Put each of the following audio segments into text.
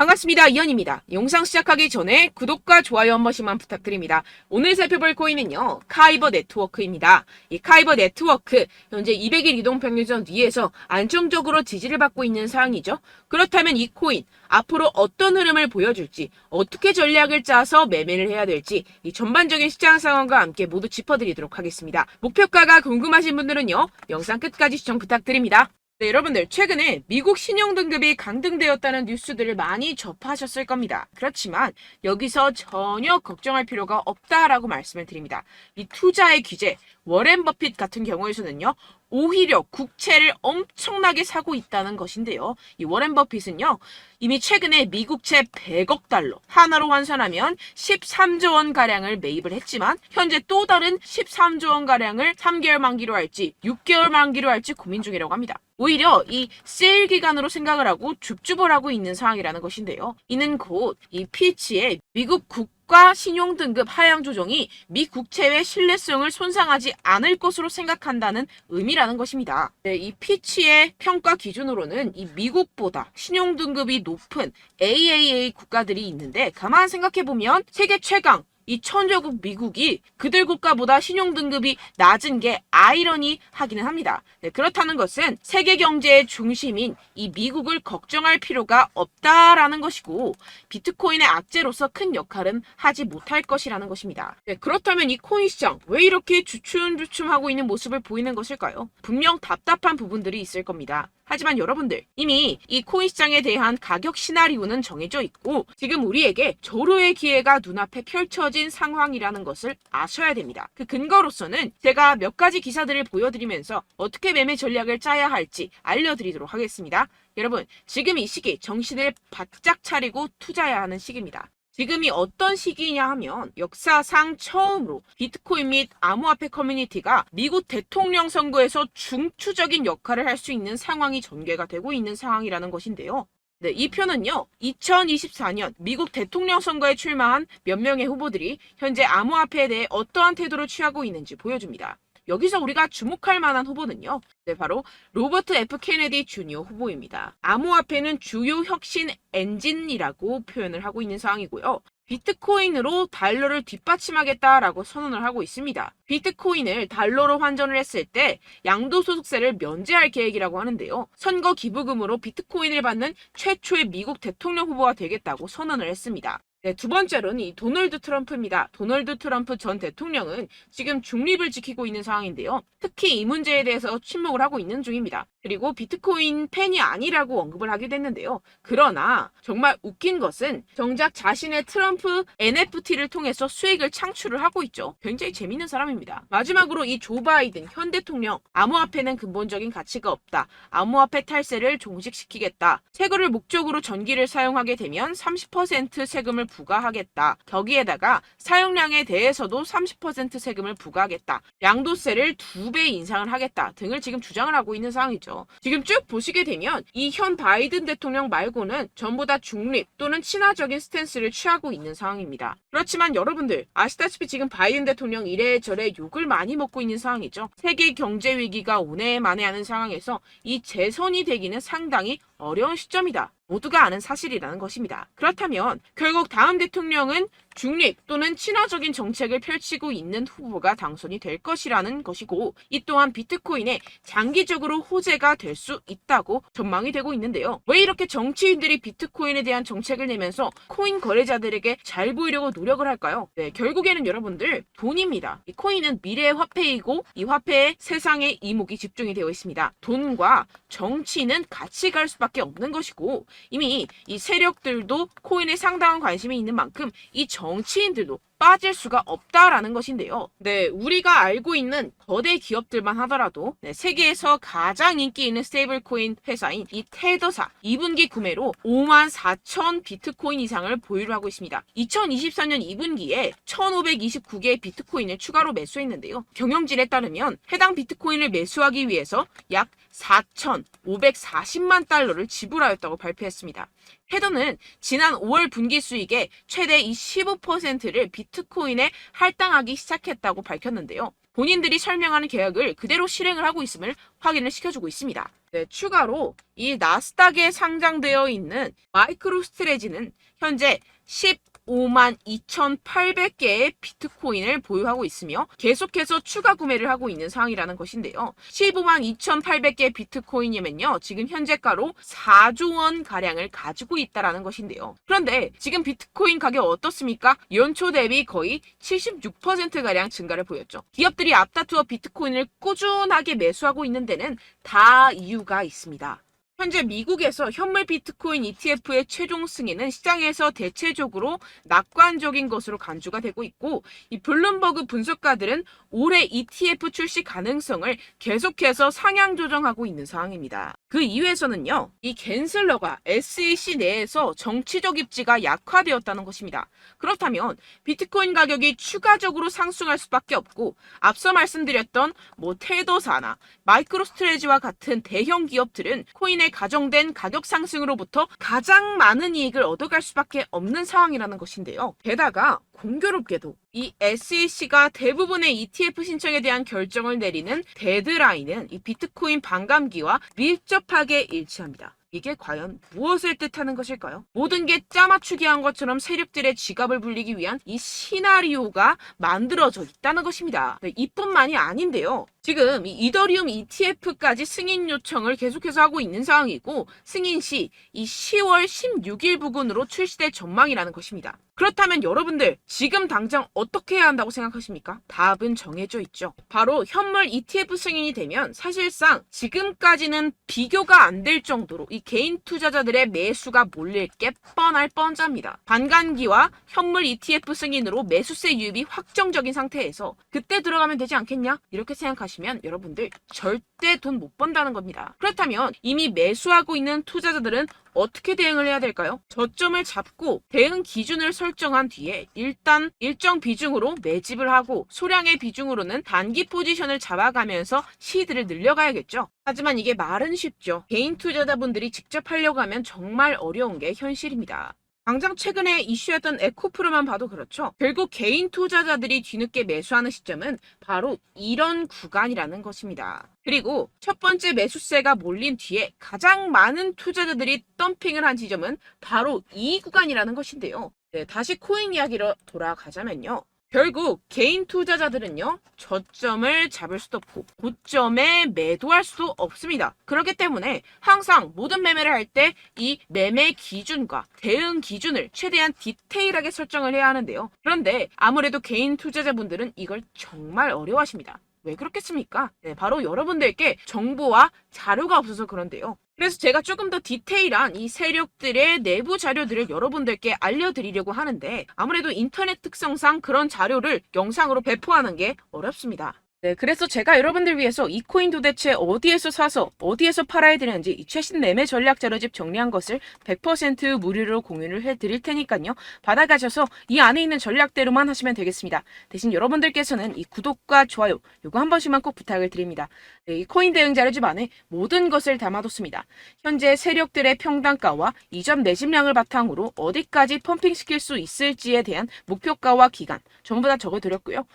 반갑습니다. 이현입니다. 영상 시작하기 전에 구독과 좋아요 한 번씩만 부탁드립니다. 오늘 살펴볼 코인은요, 카이버 네트워크입니다. 이 카이버 네트워크, 현재 200일 이동평균선 위에서 안정적으로 지지를 받고 있는 상황이죠. 그렇다면 이 코인, 앞으로 어떤 흐름을 보여줄지, 어떻게 전략을 짜서 매매를 해야 될지, 이 전반적인 시장 상황과 함께 모두 짚어드리도록 하겠습니다. 목표가가 궁금하신 분들은요, 영상 끝까지 시청 부탁드립니다. 네, 여러분들 최근에 미국 신용등급이 강등되었다는 뉴스들을 많이 접하셨을 겁니다. 그렇지만 여기서 전혀 걱정할 필요가 없다라고 말씀을 드립니다. 이 투자의 귀재, 워렌 버핏 같은 경우에서는요, 오히려 국채를 엄청나게 사고 있다는 것인데요. 이 워렌 버핏은요, 이미 최근에 미국채 100억 달러, 하나로 환산하면 13조 원 가량을 매입을 했지만 현재 또 다른 13조 원 가량을 3개월 만기로 할지 6개월 만기로 할지 고민 중이라고 합니다. 오히려 이 세일 기간으로 생각을 하고 줍줍을 하고 있는 상황이라는 것인데요. 이는 곧 이 피치의 미국 국가 신용등급 하향 조정이 미 국채의 신뢰성을 손상하지 않을 것으로 생각한다는 의미라는 것입니다. 네, 이 피치의 평가 기준으로는 이 미국보다 신용등급이 높은 AAA 국가들이 있는데 가만 생각해보면 세계 최강 이 천조국 미국이 그들 국가보다 신용등급이 낮은 게 아이러니하기는 합니다. 네, 그렇다는 것은 세계 경제의 중심인 이 미국을 걱정할 필요가 없다라는 것이고 비트코인의 악재로서 큰 역할은 하지 못할 것이라는 것입니다. 네, 그렇다면 이 코인 시장 왜 이렇게 주춤주춤하고 있는 모습을 보이는 것일까요? 분명 답답한 부분들이 있을 겁니다. 하지만 여러분들 이미 이 코인 시장에 대한 가격 시나리오는 정해져 있고 지금 우리에게 절호의 기회가 눈앞에 펼쳐진 상황이라는 것을 아셔야 됩니다. 그 근거로서는 제가 몇 가지 기사들을 보여드리면서 어떻게 매매 전략을 짜야 할지 알려드리도록 하겠습니다. 여러분 지금 이 시기 정신을 바짝 차리고 투자해야 하는 시기입니다. 지금이 어떤 시기냐 하면 역사상 처음으로 비트코인 및 암호화폐 커뮤니티가 미국 대통령 선거에서 중추적인 역할을 할 수 있는 상황이 전개가 되고 있는 상황이라는 것인데요. 네, 이 표는요, 2024년 미국 대통령 선거에 출마한 몇 명의 후보들이 현재 암호화폐에 대해 어떠한 태도를 취하고 있는지 보여줍니다. 여기서 우리가 주목할 만한 후보는요. 네, 바로 로버트 F 케네디 주니어 후보입니다. 암호화폐는 주요 혁신 엔진이라고 표현을 하고 있는 상황이고요. 비트코인으로 달러를 뒷받침하겠다라고 선언을 하고 있습니다. 비트코인을 달러로 환전을 했을 때 양도소득세를 면제할 계획이라고 하는데요. 선거 기부금으로 비트코인을 받는 최초의 미국 대통령 후보가 되겠다고 선언을 했습니다. 네, 두 번째로는 이 도널드 트럼프입니다. 도널드 트럼프 전 대통령은 지금 중립을 지키고 있는 상황인데요. 특히 이 문제에 대해서 침묵을 하고 있는 중입니다. 그리고 비트코인 팬이 아니라고 언급을 하기도 했는데요. 그러나 정말 웃긴 것은 정작 자신의 트럼프 NFT를 통해서 수익을 창출을 하고 있죠. 굉장히 재밌는 사람입니다. 마지막으로 이 조 바이든 현 대통령, 암호화폐는 근본적인 가치가 없다. 암호화폐 탈세를 종식시키겠다. 세금을 목적으로 전기를 사용하게 되면 30% 세금을 부과하겠다. 거기에다가 사용량에 대해서도 30% 세금을 부과하겠다. 양도세를 2배 인상을 하겠다 등을 지금 주장을 하고 있는 상황이죠. 지금 쭉 보시게 되면 이 현 바이든 대통령 말고는 전부 다 중립 또는 친화적인 스탠스를 취하고 있는 상황입니다. 그렇지만 여러분들 아시다시피 지금 바이든 대통령 이래저래 욕을 많이 먹고 있는 상황이죠. 세계 경제 위기가 오네 만에 하는 상황에서 이 재선이 되기는 상당히 어려운 시점이다. 모두가 아는 사실이라는 것입니다. 그렇다면 결국 다음 대통령은 중립 또는 친화적인 정책을 펼치고 있는 후보가 당선이 될 것이라는 것이고 이 또한 비트코인에 장기적으로 호재가 될 수 있다고 전망이 되고 있는데요. 왜 이렇게 정치인들이 비트코인에 대한 정책을 내면서 코인 거래자들에게 잘 보이려고 노력을 할까요? 네, 결국에는 여러분들 돈입니다. 이 코인은 미래의 화폐이고 이 화폐에 세상의 이목이 집중이 되어 있습니다. 돈과 정치는 같이 갈 수밖에 없는 것이고 이미 이 세력들도 코인에 상당한 관심이 있는 만큼 이 정치인들도 빠질 수가 없다라는 것인데요. 네, 우리가 알고 있는 거대 기업들만 하더라도 세계에서 가장 인기 있는 스테이블 코인 회사인 이 테더사 2분기 구매로 54,000 비트코인 이상을 보유를 하고 있습니다. 2024년 2분기에 1,529개의 비트코인을 추가로 매수했는데요. 경영진에 따르면 해당 비트코인을 매수하기 위해서 약 4,540만 달러를 지불하였다고 발표했습니다. 테더는 지난 5월 분기 수익의 최대 15%를 비트코인에 할당하기 시작했다고 밝혔는데요. 본인들이 설명하는 계약을 그대로 실행을 하고 있음을 확인을 시켜주고 있습니다. 네, 추가로 이 나스닥에 상장되어 있는 마이크로스트레지는 현재 15만 2,800개의 비트코인을 보유하고 있으며 계속해서 추가 구매를 하고 있는 상황이라는 것인데요. 15만 2,800개 비트코인이면요. 지금 현재가로 4조 원 가량을 가지고 있다라는 것인데요. 그런데 지금 비트코인 가격 어떻습니까? 연초 대비 거의 76%가량 증가를 보였죠. 기업들이 앞다투어 비트코인을 꾸준하게 매수하고 있는 데는 다 이유가 있습니다. 현재 미국에서 현물 비트코인 ETF의 최종 승인은 시장에서 대체적으로 낙관적인 것으로 간주가 되고 있고, 이 블룸버그 분석가들은 올해 ETF 출시 가능성을 계속해서 상향 조정하고 있는 상황입니다. 그 이유에서는요, 이 갠슬러가 SEC 내에서 정치적 입지가 약화되었다는 것입니다. 그렇다면 비트코인 가격이 추가적으로 상승할 수밖에 없고, 앞서 말씀드렸던 테더사나 마이크로스트레지와 같은 대형 기업들은 코인의 가정된 가격 상승으로부터 가장 많은 이익을 얻어갈 수밖에 없는 상황이라는 것인데요. 게다가 공교롭게도 이 SEC가 대부분의 ETF 신청에 대한 결정을 내리는 데드라인은 이 비트코인 반감기와 밀접하게 일치합니다. 이게 과연 무엇을 뜻하는 것일까요? 모든 게 짜맞추기 한 것처럼 세력들의 지갑을 불리기 위한 이 시나리오가 만들어져 있다는 것입니다. 네, 이뿐만이 아닌데요. 지금 이 이더리움 ETF까지 승인 요청을 계속해서 하고 있는 상황이고, 승인 시 이 10월 16일 부근으로 출시될 전망이라는 것입니다. 그렇다면 여러분들 지금 당장 어떻게 해야 한다고 생각하십니까? 답은 정해져 있죠. 바로 현물 ETF 승인이 되면 사실상 지금까지는 비교가 안 될 정도로 이 개인 투자자들의 매수가 몰릴 게 뻔할 뻔잡니다. 반감기와 현물 ETF 승인으로 매수세 유입이 확정적인 상태에서 그때 들어가면 되지 않겠냐? 이렇게 생각하시면 여러분들 절대 돈 못 번다는 겁니다. 그렇다면 이미 매수하고 있는 투자자들은 어떻게 대응을 해야 될까요? 저점을 잡고 대응 기준을 설정한 뒤에 일단 일정 비중으로 매집을 하고 소량의 비중으로는 단기 포지션을 잡아가면서 시드를 늘려가야겠죠. 하지만 이게 말은 쉽죠. 개인 투자자분들이 직접 하려고 하면 정말 어려운 게 현실입니다. 당장 최근에 이슈였던 에코프로만 봐도 그렇죠. 결국 개인 투자자들이 뒤늦게 매수하는 시점은 바로 이런 구간이라는 것입니다. 그리고 첫 번째 매수세가 몰린 뒤에 가장 많은 투자자들이 덤핑을 한 지점은 바로 이 구간이라는 것인데요. 네, 다시 코인 이야기로 돌아가자면요. 결국 개인 투자자들은요, 저점을 잡을 수도 없고 고점에 매도할 수도 없습니다. 그렇기 때문에 항상 모든 매매를 할 때 이 매매 기준과 대응 기준을 최대한 디테일하게 설정을 해야 하는데요. 그런데 아무래도 개인 투자자분들은 이걸 정말 어려워하십니다. 왜 그렇겠습니까? 네, 바로 여러분들께 정보와 자료가 없어서 그런데요. 그래서 제가 조금 더 디테일한 이 세력들의 내부 자료들을 여러분들께 알려드리려고 하는데, 아무래도 인터넷 특성상 그런 자료를 영상으로 배포하는 게 어렵습니다. 네, 그래서 제가 여러분들 위해서 이 코인 도대체 어디에서 사서 어디에서 팔아야 되는지 이 최신 매매 전략 자료집 정리한 것을 100% 무료로 공유를 해드릴 테니까요. 받아가셔서 이 안에 있는 전략대로만 하시면 되겠습니다. 대신 여러분들께서는 이 구독과 좋아요 요거 한 번씩만 꼭 부탁을 드립니다. 네, 이 코인 대응 자료집 안에 모든 것을 담아뒀습니다. 현재 세력들의 평단가와 이전 매집량을 바탕으로 어디까지 펌핑시킬 수 있을지에 대한 목표가와 기간 전부 다 적어드렸고요.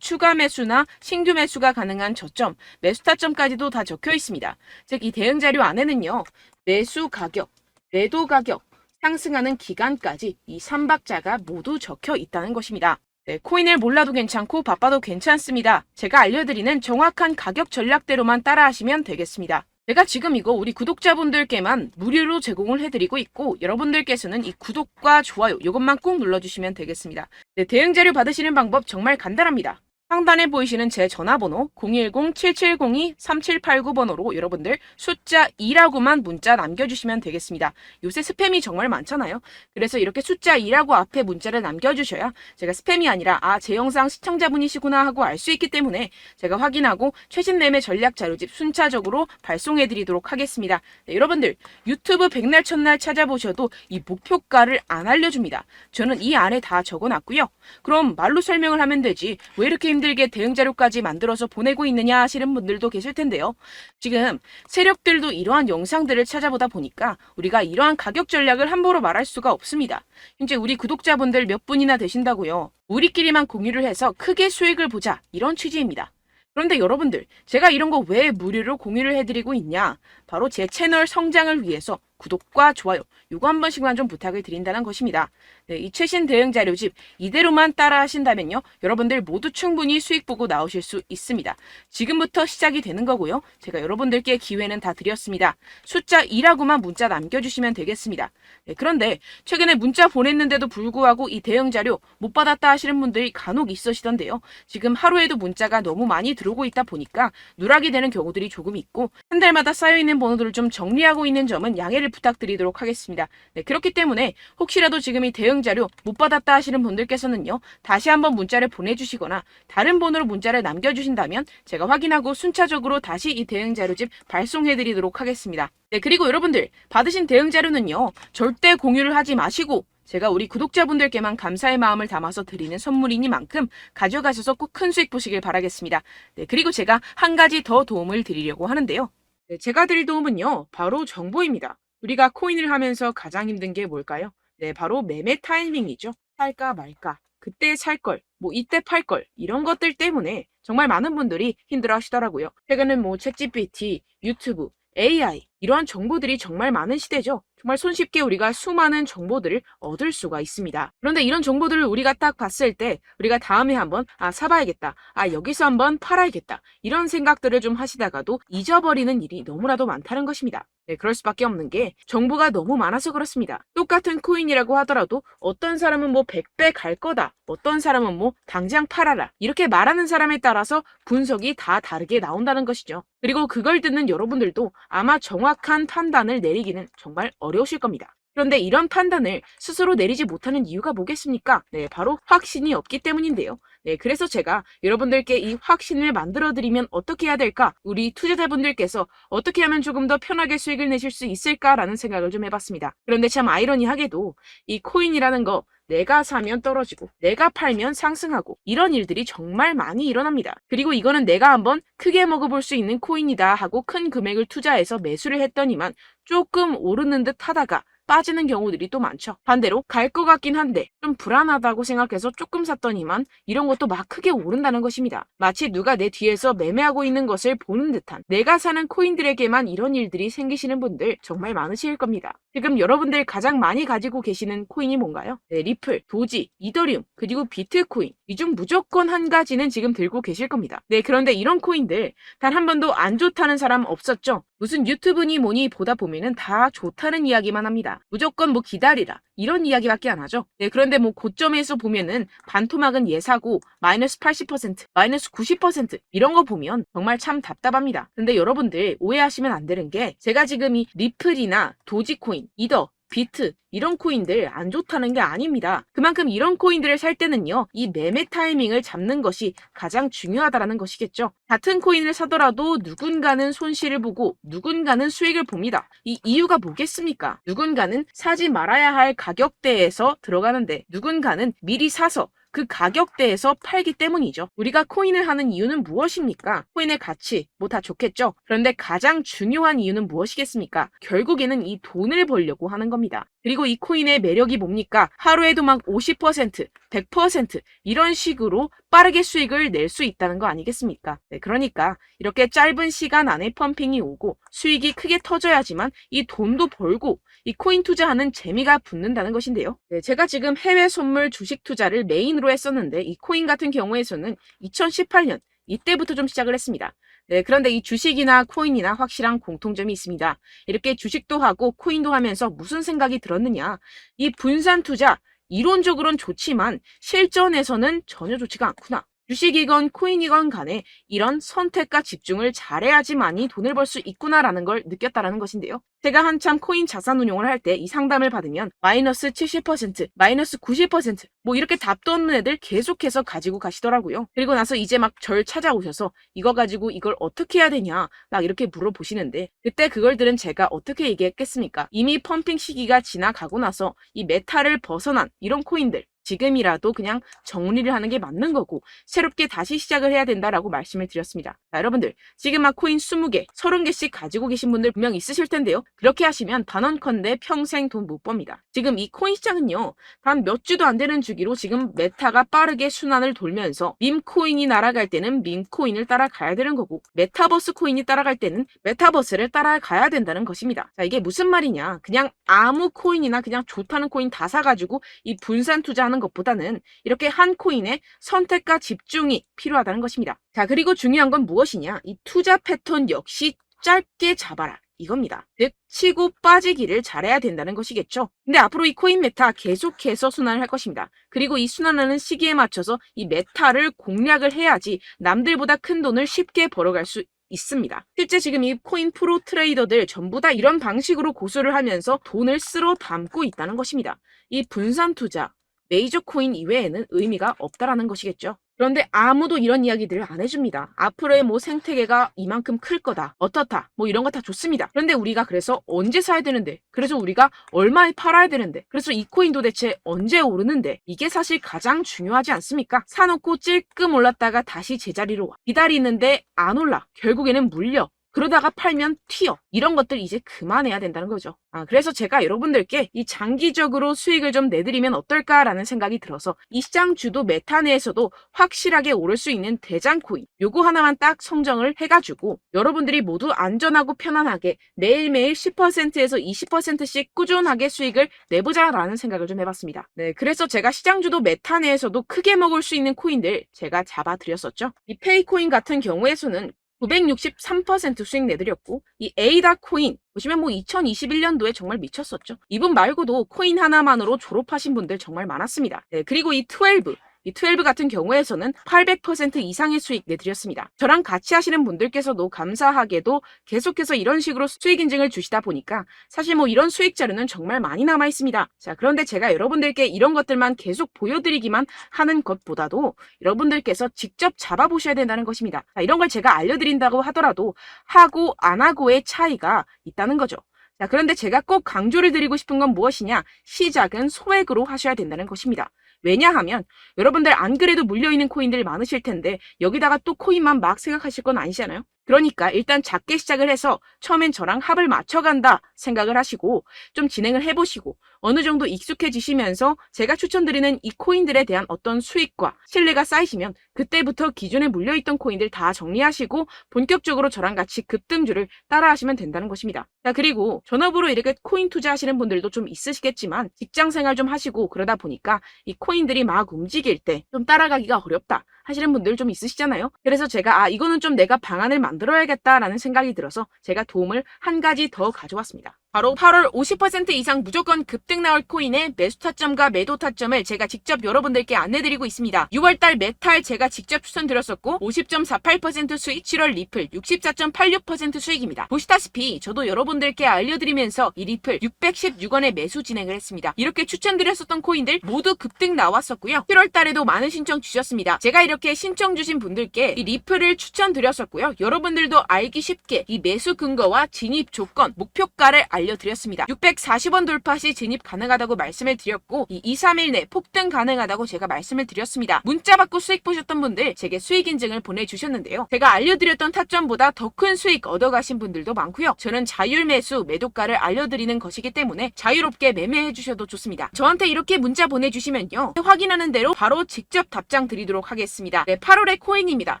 추가 매수나 신규 매수가 가능한 저점, 매수 타점까지도 다 적혀 있습니다. 즉, 이 대응 자료 안에는요, 매수 가격, 매도 가격, 상승하는 기간까지 이 3박자가 모두 적혀 있다는 것입니다. 네, 코인을 몰라도 괜찮고 바빠도 괜찮습니다. 제가 알려드리는 정확한 가격 전략대로만 따라하시면 되겠습니다. 제가 지금 이거 우리 구독자분들께만 무료로 제공을 해드리고 있고, 여러분들께서는 이 구독과 좋아요 이것만 꼭 눌러주시면 되겠습니다. 네, 대응 자료 받으시는 방법 정말 간단합니다. 상단에 보이시는 제 전화번호 010-7702-3789번호로 여러분들 숫자 2라고만 문자 남겨주시면 되겠습니다. 요새 스팸이 정말 많잖아요. 그래서 이렇게 숫자 2라고 앞에 문자를 남겨주셔야 제가 스팸이 아니라 제 영상 시청자분이시구나 하고 알 수 있기 때문에 제가 확인하고 최신 매매 전략 자료집 순차적으로 발송해드리도록 하겠습니다. 네, 여러분들 유튜브 백날 첫날 찾아보셔도 이 목표가를 안 알려줍니다. 저는 이 안에 다 적어놨고요. 그럼 말로 설명을 하면 되지 왜 이렇게 힘들게 대응 자료까지 만들어서 보내고 있느냐 하시는 분들도 계실 텐데요. 지금 세력들도 이러한 영상들을 찾아보다 보니까 우리가 이러한 가격 전략을 함부로 말할 수가 없습니다. 현재 우리 구독자분들 몇 분이나 되신다고요. 우리끼리만 공유를 해서 크게 수익을 보자 이런 취지입니다. 그런데 여러분들, 제가 이런 거 왜 무료로 공유를 해드리고 있냐? 바로 제 채널 성장을 위해서 구독과 좋아요, 이거 한 번씩만 좀 부탁을 드린다는 것입니다. 네, 이 최신 대응 자료집 이대로만 따라 하신다면요, 여러분들 모두 충분히 수익 보고 나오실 수 있습니다. 지금부터 시작이 되는 거고요. 제가 여러분들께 기회는 다 드렸습니다. 숫자 2라고만 문자 남겨주시면 되겠습니다. 네, 그런데 최근에 문자 보냈는데도 불구하고 이 대응 자료 못 받았다 하시는 분들이 간혹 있으시던데요. 지금 하루에도 문자가 너무 많이 들어오고 있다 보니까 누락이 되는 경우들이 조금 있고, 한 달마다 쌓여있는 번호들을 좀 정리하고 있는 점은 양해를 부탁드리도록 하겠습니다. 네, 그렇기 때문에 혹시라도 지금 이 대응 자료 못 받았다 하시는 분들께서는요, 다시 한번 문자를 보내주시거나 다른 번호로 문자를 남겨주신다면 제가 확인하고 순차적으로 다시 이 대응 자료집 발송해드리도록 하겠습니다. 네, 그리고 여러분들 받으신 대응 자료는요, 절대 공유를 하지 마시고 제가 우리 구독자분들께만 감사의 마음을 담아서 드리는 선물이니만큼 가져가셔서 꼭 큰 수익 보시길 바라겠습니다. 네, 그리고 제가 한 가지 더 도움을 드리려고 하는데요. 네, 제가 드릴 도움은요, 바로 정보입니다. 우리가 코인을 하면서 가장 힘든 게 뭘까요? 네, 바로 매매 타이밍이죠. 살까 말까, 그때 살 걸, 뭐 이때 팔 걸, 이런 것들 때문에 정말 많은 분들이 힘들어 하시더라고요. 최근은 뭐 챗GPT, 유튜브, AI, 이러한 정보들이 정말 많은 시대죠. 정말 손쉽게 우리가 수많은 정보들을 얻을 수가 있습니다. 그런데 이런 정보들을 우리가 딱 봤을 때 우리가 다음에 한번 사봐야겠다, 여기서 한번 팔아야겠다, 이런 생각들을 좀 하시다가도 잊어버리는 일이 너무나도 많다는 것입니다. 네, 그럴 수밖에 없는 게 정보가 너무 많아서 그렇습니다. 똑같은 코인이라고 하더라도 어떤 사람은 뭐 100배 갈 거다, 어떤 사람은 뭐 당장 팔아라, 이렇게 말하는 사람에 따라서 분석이 다 다르게 나온다는 것이죠. 그리고 그걸 듣는 여러분들도 아마 정확한 판단을 내리기는 정말 어려우실 겁니다. 그런데 이런 판단을 스스로 내리지 못하는 이유가 뭐겠습니까? 네, 바로 확신이 없기 때문인데요. 네, 그래서 제가 여러분들께 이 확신을 만들어드리면 어떻게 해야 될까? 우리 투자자분들께서 어떻게 하면 조금 더 편하게 수익을 내실 수 있을까라는 생각을 좀 해봤습니다. 그런데 참 아이러니하게도 이 코인이라는 거, 내가 사면 떨어지고 내가 팔면 상승하고, 이런 일들이 정말 많이 일어납니다. 그리고 이거는 내가 한번 크게 먹어볼 수 있는 코인이다 하고 큰 금액을 투자해서 매수를 했더니만 조금 오르는 듯 하다가 빠지는 경우들이 또 많죠. 반대로 갈 것 같긴 한데 좀 불안하다고 생각해서 조금 샀더니만 이런 것도 막 크게 오른다는 것입니다. 마치 누가 내 뒤에서 매매하고 있는 것을 보는 듯한, 내가 사는 코인들에게만 이런 일들이 생기시는 분들 정말 많으실 겁니다. 지금 여러분들 가장 많이 가지고 계시는 코인이 뭔가요? 네, 리플, 도지, 이더리움, 그리고 비트코인, 이 중 무조건 한 가지는 지금 들고 계실 겁니다. 네, 그런데 이런 코인들 단 한 번도 안 좋다는 사람 없었죠? 무슨 유튜브니 뭐니 보다 보면은 다 좋다는 이야기만 합니다. 무조건 뭐 기다리라, 이런 이야기밖에 안 하죠. 네, 그런데 뭐 고점에서 보면은 반토막은 예사고 마이너스 80%, 마이너스 90% 이런 거 보면 정말 참 답답합니다. 근데 여러분들 오해하시면 안 되는 게, 제가 지금 이 리플이나 도지코인, 이더, 비트, 이런 코인들 안 좋다는 게 아닙니다. 그만큼 이런 코인들을 살 때는요, 이 매매 타이밍을 잡는 것이 가장 중요하다는 것이겠죠. 같은 코인을 사더라도 누군가는 손실을 보고 누군가는 수익을 봅니다. 이 이유가 뭐겠습니까? 누군가는 사지 말아야 할 가격대에서 들어가는데 누군가는 미리 사서 그 가격대에서 팔기 때문이죠. 우리가 코인을 하는 이유는 무엇입니까? 코인의 가치, 뭐 다 좋겠죠. 그런데 가장 중요한 이유는 무엇이겠습니까? 결국에는 이 돈을 벌려고 하는 겁니다. 그리고 이 코인의 매력이 뭡니까? 하루에도 막 50%, 100% 이런 식으로 빠르게 수익을 낼 수 있다는 거 아니겠습니까? 네, 그러니까 이렇게 짧은 시간 안에 펌핑이 오고 수익이 크게 터져야지만 이 돈도 벌고 이 코인 투자하는 재미가 붙는다는 것인데요. 네, 제가 지금 해외 선물 주식 투자를 메인으로 했었는데 이 코인 같은 경우에서는 2018년 이때부터 좀 시작을 했습니다. 네, 그런데 이 주식이나 코인이나 확실한 공통점이 있습니다. 이렇게 주식도 하고 코인도 하면서 무슨 생각이 들었느냐? 이 분산 투자, 이론적으로는 좋지만 실전에서는 전혀 좋지가 않구나. 주식이건 코인이건 간에 이런 선택과 집중을 잘해야지만이 돈을 벌 수 있구나라는 걸 느꼈다라는 것인데요. 제가 한참 코인 자산 운용을 할 때 이 상담을 받으면 마이너스 70%, 마이너스 90%, 뭐 이렇게 답도 없는 애들 계속해서 가지고 가시더라고요. 그리고 나서 이제 막 절 찾아오셔서 이거 가지고 이걸 어떻게 해야 되냐 막 이렇게 물어보시는데, 그때 그걸 들은 제가 어떻게 얘기했겠습니까? 이미 펌핑 시기가 지나가고 나서 이 메타를 벗어난 이런 코인들, 지금이라도 그냥 정리를 하는 게 맞는 거고 새롭게 다시 시작을 해야 된다라고 말씀을 드렸습니다. 자, 여러분들 지금 막 코인 20개, 30개씩 가지고 계신 분들 분명 있으실 텐데요. 그렇게 하시면 단언컨대 평생 돈 못 법니다. 지금 이 코인 시장은요. 단 몇 주도 안 되는 주기로 지금 메타가 빠르게 순환을 돌면서 밈코인이 날아갈 때는 밈코인을 따라가야 되는 거고 메타버스 코인이 따라갈 때는 메타버스를 따라가야 된다는 것입니다. 자, 이게 무슨 말이냐. 그냥 아무 코인이나 그냥 좋다는 코인 다 사가지고 이 분산 투자하는 것보다는 이렇게 한 코인에 선택과 집중이 필요하다는 것입니다. 자, 그리고 중요한 건 무엇이냐. 이 투자 패턴 역시 짧게 잡아라. 이겁니다. 즉 치고 빠지기를 잘해야 된다는 것이겠죠. 근데 앞으로 이 코인 메타 계속해서 순환을 할 것입니다. 그리고 이 순환하는 시기에 맞춰서 이 메타를 공략을 해야지 남들보다 큰 돈을 쉽게 벌어갈 수 있습니다. 실제 지금 이 코인 프로 트레이더들 전부 다 이런 방식으로 고수를 하면서 돈을 쓸어 담고 있다는 것입니다. 이 분산 투자, 메이저 코인 이외에는 의미가 없다라는 것이겠죠. 그런데 아무도 이런 이야기들을 안 해줍니다. 앞으로의 뭐 생태계가 이만큼 클 거다. 어떻다. 뭐 이런 거 다 좋습니다. 그런데 우리가 그래서 언제 사야 되는데? 그래서 우리가 얼마에 팔아야 되는데? 그래서 이 코인 도대체 언제 오르는데? 이게 사실 가장 중요하지 않습니까? 사놓고 찔끔 올랐다가 다시 제자리로 와. 기다리는데 안 올라. 결국에는 물려. 그러다가 팔면 튀어. 이런 것들 이제 그만해야 된다는 거죠. 그래서 제가 여러분들께 이 장기적으로 수익을 좀 내드리면 어떨까라는 생각이 들어서 이 시장 주도 메타 내에서도 확실하게 오를 수 있는 대장 코인 요거 하나만 딱 선정을 해가지고 여러분들이 모두 안전하고 편안하게 매일매일 10%에서 20%씩 꾸준하게 수익을 내보자라는 생각을 좀 해봤습니다. 네, 그래서 제가 시장 주도 메타 내에서도 크게 먹을 수 있는 코인들 제가 잡아드렸었죠. 이 페이코인 같은 경우에서는 963% 수익 내드렸고 이 에이다 코인 보시면 뭐 2021년도에 정말 미쳤었죠. 이분 말고도 코인 하나만으로 졸업하신 분들 정말 많았습니다. 네, 그리고 이 12 같은 경우에서는 800% 이상의 수익 내드렸습니다. 저랑 같이 하시는 분들께서도 감사하게도 계속해서 이런 식으로 수익 인증을 주시다 보니까 사실 뭐 이런 수익 자료는 정말 많이 남아 있습니다. 자, 그런데 제가 여러분들께 이런 것들만 계속 보여드리기만 하는 것보다도 여러분들께서 직접 잡아보셔야 된다는 것입니다. 자, 이런 걸 제가 알려드린다고 하더라도 하고 안 하고의 차이가 있다는 거죠. 자, 그런데 제가 꼭 강조를 드리고 싶은 건 무엇이냐? 시작은 소액으로 하셔야 된다는 것입니다. 왜냐하면 여러분들 안 그래도 물려있는 코인들 많으실 텐데 여기다가 또 코인만 막 생각하실 건 아니잖아요. 그러니까 일단 작게 시작을 해서 처음엔 저랑 합을 맞춰간다 생각을 하시고 좀 진행을 해보시고 어느 정도 익숙해지시면서 제가 추천드리는 이 코인들에 대한 어떤 수익과 신뢰가 쌓이시면 그때부터 기존에 물려있던 코인들 다 정리하시고 본격적으로 저랑 같이 급등주를 따라하시면 된다는 것입니다. 자, 그리고 전업으로 이렇게 코인 투자하시는 분들도 좀 있으시겠지만 직장생활 좀 하시고 그러다 보니까 이 코인들이 막 움직일 때 좀 따라가기가 어렵다 하시는 분들 좀 있으시잖아요. 그래서 제가 이거는 좀 내가 방안을 만들어야겠다라는 생각이 들어서 제가 도움을 한 가지 더 가져왔습니다. 바로 8월 50% 이상 무조건 급등 나올 코인의 매수 타점과 매도 타점을 제가 직접 여러분들께 안내드리고 있습니다. 6월달 메탈 제가 직접 추천드렸었고 50.48% 수익, 7월 리플 64.86% 수익입니다. 보시다시피 저도 여러분들께 알려드리면서 이 리플 616원에 매수 진행을 했습니다. 이렇게 추천드렸었던 코인들 모두 급등 나왔었고요. 7월달에도 많은 신청 주셨습니다. 제가 이렇게 신청 주신 분들께 이 리플을 추천드렸었고요. 여러분들도 알기 쉽게 이 매수 근거와 진입 조건, 목표가를 알려드렸습니다. 640원 돌파 시 진입 가능하다고 말씀을 드렸고 이 2-3일 내 폭등 가능하다고 제가 말씀을 드렸습니다. 문자 받고 수익 보셨던 분들 제게 수익 인증을 보내주셨는데요. 제가 알려드렸던 타점보다 더 큰 수익 얻어가신 분들도 많고요. 저는 자율 매수 매도가를 알려드리는 것이기 때문에 자유롭게 매매해 주셔도 좋습니다. 저한테 이렇게 문자 보내주시면요. 확인하는 대로 바로 직접 답장 드리도록 하겠습니다. 네, 8월의 코인입니다.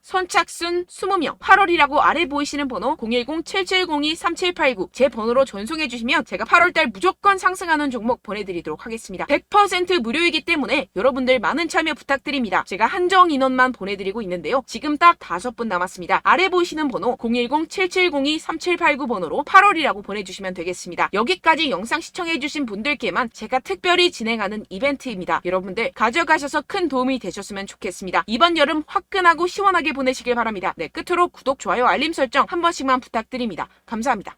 선착순 20명 8월이라고 아래 보이시는 번호 010-7702-3789 제 번호로 전송해 주시면 제가 8월달 무조건 상승하는 종목 보내드리도록 하겠습니다. 100% 무료이기 때문에 여러분들 많은 참여 부탁드립니다. 제가 한정 인원만 보내드리고 있는데요. 지금 딱 5분 남았습니다. 아래 보이시는 번호 010-7702-3789 번호로 8월이라고 보내주시면 되겠습니다. 여기까지 영상 시청해주신 분들께만 제가 특별히 진행하는 이벤트입니다. 여러분들 가져가셔서 큰 도움이 되셨으면 좋겠습니다. 이번 여름 화끈하고 시원하게 보내시길 바랍니다. 네, 끝으로 구독, 좋아요, 알림 설정 한 번씩만 부탁드립니다. 감사합니다.